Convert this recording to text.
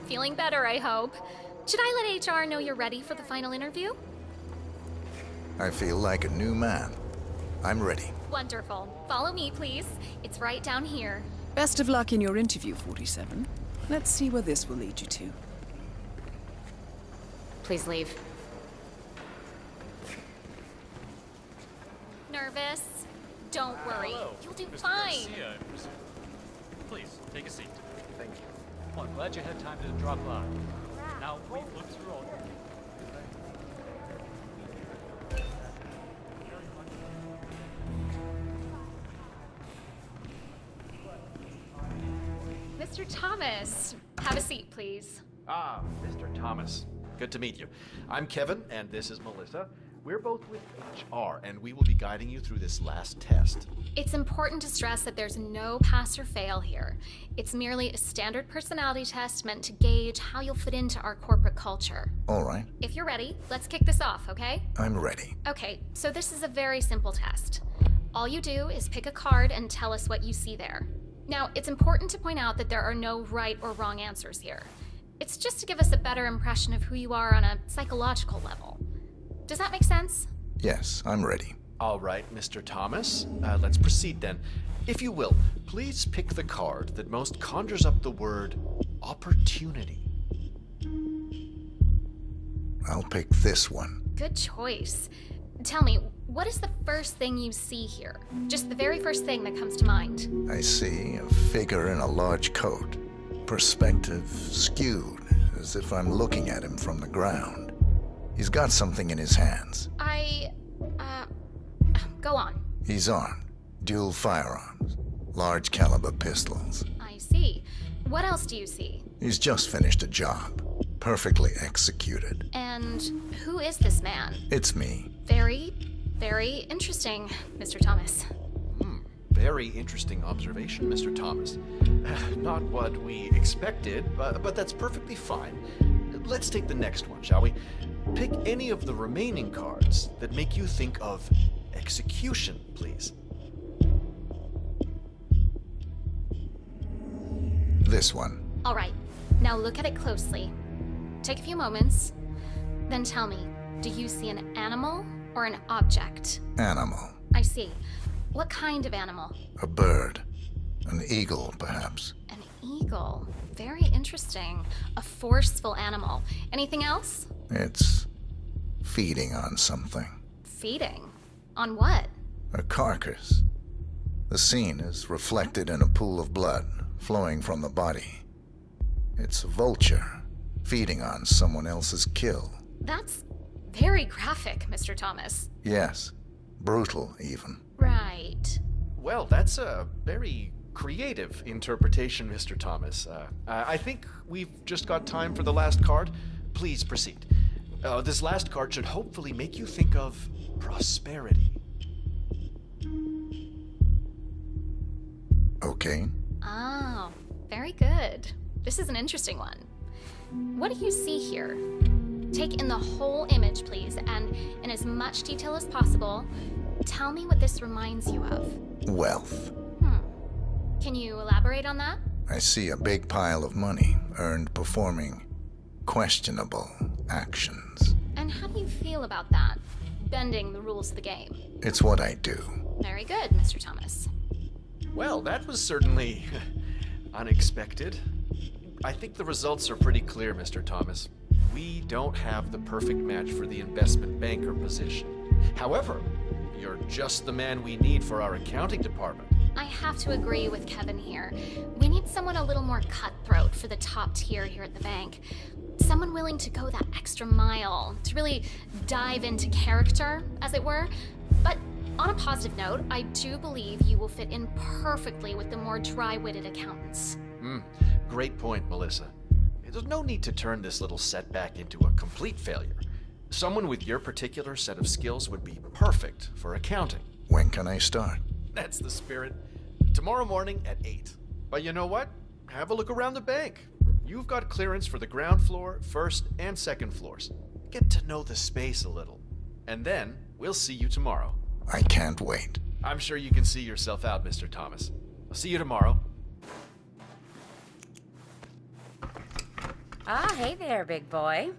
Feeling better, I hope. Should I let HR know you're ready for the final interview? I feel like a new man. I'm ready. Wonderful. Follow me, please. It's right down here. Best of luck in your interview, 47. Let's see where this will lead you to. Please leave. Nervous? Don't worry. Hello, You'll do Mr. fine. Garcia, I presume. Please, take a seat. Thank you. Well, I'm glad you had time to drop by. Now, we've looked through all... Mr. Thomas, have a seat, please. Ah, Mr. Thomas. Good to meet you. I'm Kevin, and this is Melissa. We're both with HR, and we will be guiding you through this last test. It's important to stress that there's no pass or fail here. It's merely a standard personality test meant to gauge how you'll fit into our corporate culture. All right, If you're ready, let's kick this off, okay? I'm ready. Okay, so this is a very simple test. All you do is pick a card and tell us what you see there. Now, it's important to point out that there are no right or wrong answers here. It's just to give us a better impression of who you are on a psychological level. Does that make sense? Yes, I'm ready. All right, Mr. Thomas. Let's proceed then. If you will, please pick the card that most conjures up the word opportunity. I'll pick this one. Good choice. Tell me, what is the first thing you see here? Just the very first thing that comes to mind. I see a figure in a large coat. Perspective skewed, as if I'm looking at him from the ground. He's got something in his hands. Go on. He's armed. Dual firearms. Large caliber pistols. I see. What else do you see? He's just finished a job. Perfectly executed. And who is this man? It's me. Very, very interesting, Mr. Thomas. Very interesting observation, Mr. Thomas. Not what we expected, but that's perfectly fine. Let's take the next one, shall we? Pick any of the remaining cards that make you think of execution, please. This one. All right, now look at it closely. Take a few moments, then tell me, do you see an animal or an object? Animal. I see. What kind of animal? A bird. An eagle, perhaps. An eagle. Very interesting. A forceful animal. Anything else? It's feeding on something. Feeding. On what? A carcass. The scene is reflected in a pool of blood flowing from the body. It's a vulture feeding on someone else's kill. That's very graphic, Mr. Thomas. Yes, brutal even. Right. Well, that's a very creative interpretation, Mr. Thomas. I think we've just got time for the last card. Please proceed. This last card should hopefully make you think of prosperity. Okay. Oh, very good. This is an interesting one. What do you see here? Take in the whole image, please, and in as much detail as possible, tell me what this reminds you of. Wealth. Can you elaborate on that? I see a big pile of money earned performing questionable actions. And how do you feel about that? Bending the rules of the game. It's what I do. Very good, Mr. Thomas. Well, that was certainly unexpected. I think the results are pretty clear, Mr. Thomas. We don't have the perfect match for the investment banker position. However, you're just the man we need for our accounting department. I have to agree with Kevin here. We need someone a little more cutthroat for the top tier here at the bank. Someone willing to go that extra mile, to really dive into character, as it were. But on a positive note, I do believe you will fit in perfectly with the more dry-witted accountants. Great point, Melissa. There's no need to turn this little setback into a complete failure. Someone with your particular set of skills would be perfect for accounting. When can I start? That's the spirit. Tomorrow morning at 8. But you know what? Have a look around the bank. You've got clearance for the ground floor, first and second floors. Get to know the space a little. And then we'll see you tomorrow. I can't wait. I'm sure you can see yourself out, Mr. Thomas. I'll see you tomorrow. Ah, hey there, big boy.